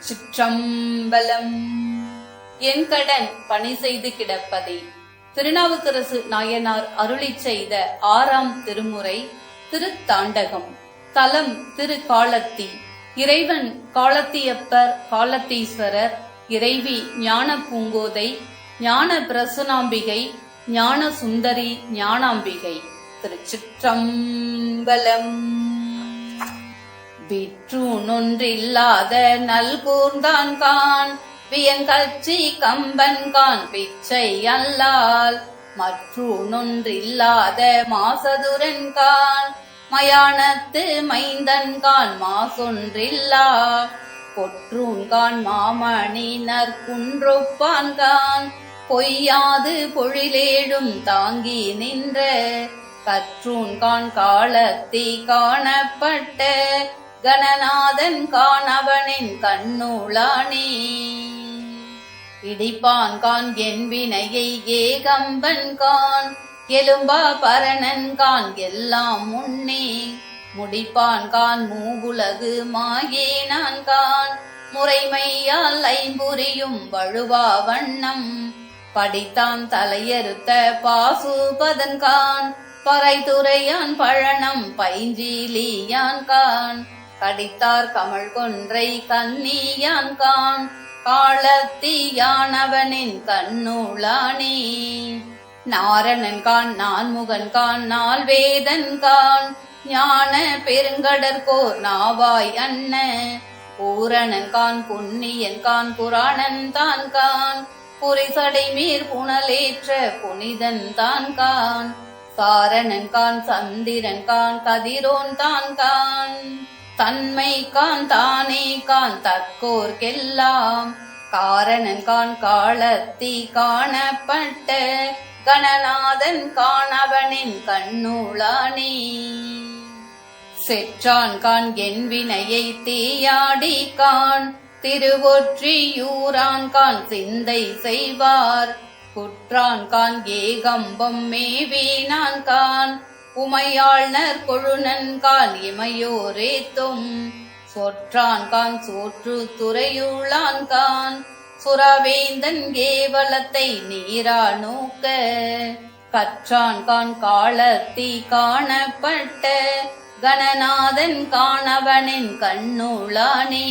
திருச்சிற்றம்பலம். என் கடன் பணி செய்து கிடப்பதே. திருநாவுக்கரசு நாயனார் அருளிச் செய்த 6ஆம் திருமுறை திருத்தாண்டகம். தலம் திருக்காலத்தி. இறைவன் காலத்தியப்பர் காலத்தீஸ்வரர், இறைவி ஞான பூங்கோதை, ஞான பிரசுனாம்பிகை, ஞான சுந்தரி ஞானாம்பிகை. திருச்சிற்றம்பலம். விற்றூனொன்றில்லாத நல்கூர்ந்தான் கான், வியங்கட்சி கம்பன் கான் பிச்சை அல்லால், மற்றூனொன்றில்லாத மாசதுரன் கான், மயானத்து மைந்தன் கான் மாசொன்றில்லா, பொற்றூன் கான் மாமணி நற்குன்றொப்பான் கான், பொய்யாது பொழிலேழும் தாங்கி நின்ற, கற்றூன் கான் காலத்தி காணப்பட்ட, கணநாதன் கான் அவனின் கண்ணூளானே. இடிப்பான் கான் என் வினையை ஏகம்பன் கான், எலும்பா பரணன் கான் எல்லாம் முன்னே, முடிப்பான் கான் மூவுலகு மாயேனான் கான், முறைமையால் ஐம்புரியும் வழுவா வண்ணம், படித்தான் தலையறுத்த பாசுபதன் கான், பறைதுரையான் பழனம் பைஞ்சிலியான் கான், கடித்தார் கமழ் கொன்றை கன்னியான் கான், காலத்தியானவனின் கண்ணூளானே. நாரணன் கான் நான்முகன் கான் நால்வேதன் கான், ஞான பெருங்கடற்கோர் நாவாய் அன்ன, பூரணன் கான் புண்ணியன் கான் புராணன் தான் கான், புரிசடை மீர் புனலேற்ற புனிதன் தான் கான், காரணன் கான் சந்திரன் கான் கதிரோன் தான் கான், தன்மை கான் தானே கான் தக்கோர்க்கெல்லாம், காரணன் கான் காலத்தி காணப்பட்ட, கணநாதன் கான் அவனின் கண்ணூளானே. செற்றான் கான் என் வினையை தீயாடி கான், திருவொற்றியூரான் கான் சிந்தை செய்வார், குற்றான் கான் ஏகம்பம் மேவினான் கான், உமையாள்னர் கொழுநன் கான் இமையோரேத்தும், சொற்றான் கான் சோற்று துறையுளான் கான், சுரவேந்தன் கேவலத்தை நீரா நோக்க, கற்றான் கான் காலத்தி காணப்பட்ட, கணநாதன் காணவனின் கண்ணூளானே.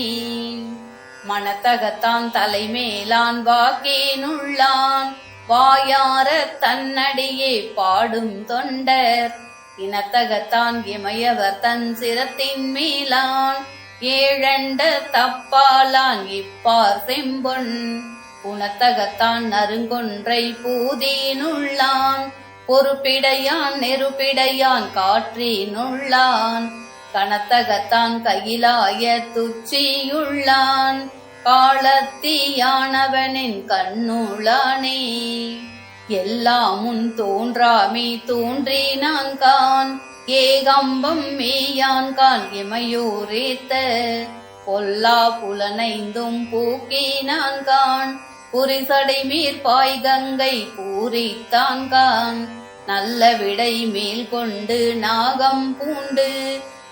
மனத்தகத்தான் தலைமேலான் வாக்கேனுள்ளான், வாயார தன்னடியே பாடும் தொண்டர், இனத்தகத்தான் இமையவர் தன் சிரத்தின் மேலான், ஏழண்ட தப்பாலான் இப்பார் செம்பொன், உணத்தகத்தான் நறுங்கொன்றை பூதீனுள்ளான், பொறுப்பிடையான் நெருப்பிடையான் காற்றினுள்ளான், கனத்தகத்தான் கையிலாய துச்சியுள்ளான், காலத்தியானவனின் கண்ணூளானே. எல்லாமுன் தோன்றாமே தோன்றினான் கான், ஏகம்பம் மேயான் கான் இமையோரேத்த, பொல்லா புலனைந்தும் பூக்கினான் கான், புரிசடை மீர்பாய் கங்கை பூரித்தான் கான், நல்ல விடை மேல் கொண்டு நாகம் பூண்டு,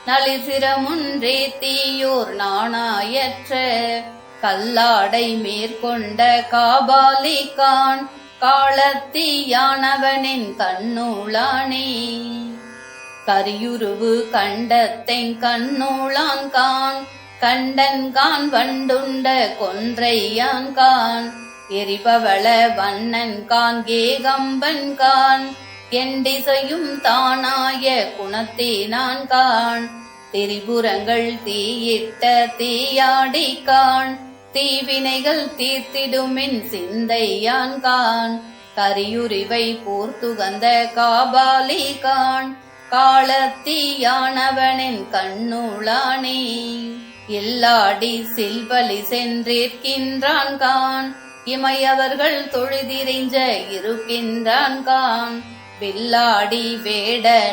நளிசிரமுன்றே தீயோர் நாணாயற்ற, கல்லாடை மேற்கொண்ட காபாலி கான், காலத்தியானவனின் கண்ணூளானே. கரியுருவு கண்டத்தென் கண்ணூளான் கான், கண்டன் கான் வண்டுண்ட கொன்றையான் கான், எரிபவள வண்ணன் கான் ஏகம்பன் கான், எண்டிசையும் தானாய குணத்தேனான் கான், திரிபுரங்கள் தீயிட்ட தீயாடி கான், தீவினைகள் தீர்த்திடுமின் சிந்தையான் கான், கரியுரிவை போர்த்துகந்த காபாலி கான், காலத்தியானவனின் கண்ணூளானே. எல்லாடி சில்வலி சென்றேற்கின்றான் கான், இமையவர்கள் தொழுதிரைஞ்ச இருக்கின்றான் கான், வில்லாடி வேடனாயோடினான்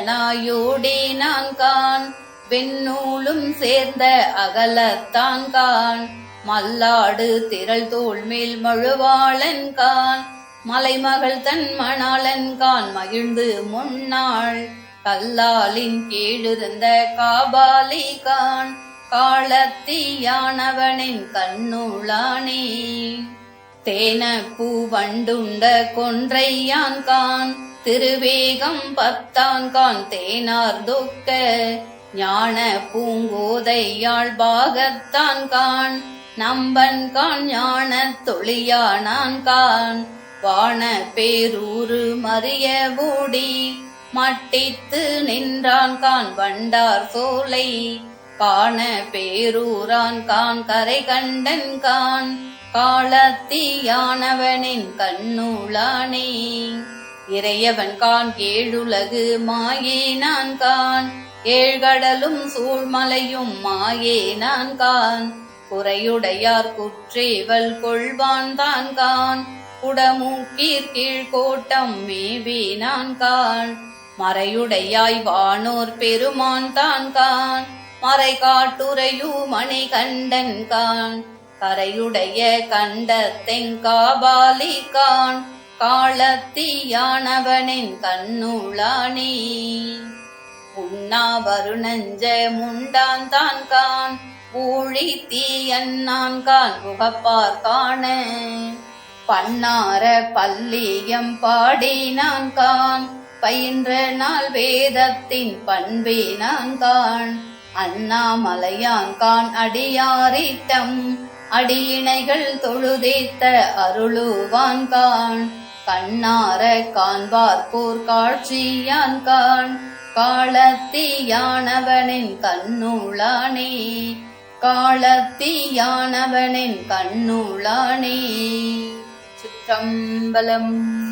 கான், வெண்ணூலும் சேர்ந்த அகலத்தான் கான், மல்லாடு திரள் தோள் மேல் மழுவாளன் கான், மலைமகள் தன் மணாளன் கான் மகிழ்ந்து முன்னாள், கல்லாலின் கீழிருந்த காபாலி கான், காலத்தியானவனின் கண்ணுளானே. தேனப்பூ வண்டுண்ட கொன்றையான்கான் திருவேகம் பத்தான்கான் தேனார்துக்க ஞான பூங்கோதையாள் பாகத்தான்கான் நம்பன்கான் ஞான தொழியானான்கான் வான பேரூரு மறிய ஊடி மட்டித்து நின்றான்கான் வண்டார் சோலை காண பேரூரான்கான் கரை கண்டன்கான் காலத்தியானவனின் கண்ணுளானே. இறையவன் கான் ஏழுலகு மாயேனான்கான் ஏழ்கடலும் சூழ்மலையும் மாயேனான்கான் குறையுடையார் குற்றேவல் கொள்வான் தான்கான் குடமூக்கீர் கீழ்கோட்டம் மேவினான்கான் மறையுடையாய் வானோர் பெருமான் தான்கான் மறை காட்டுரையூ மணி கண்டன்கான் கரையுடைய கண்டத்தெங்காபாலிகான் காலத்தியானவனின் கண்ணுளானே. உண்ணாவருணஞ்ச முண்டான் தான்கான் ஊழி தீயன்னான்கான் புகப்பார் காண பன்னார பல்லியம் பாடினான்கான் பயின்ற நாள் வேதத்தின் பண்பினான்கான் அண்ணாமலையான்கான் அடியாரிட்டம் அடியினைகள் தொழுதேத்த அருளுவான்கான் கண்ணார காண்பார்போர் காட்சியான்கான் காலத்தியானவனின் கண்ணுளானே. காலத்தியானவனின் கண்ணுளானே. சிற்றம்பலம்.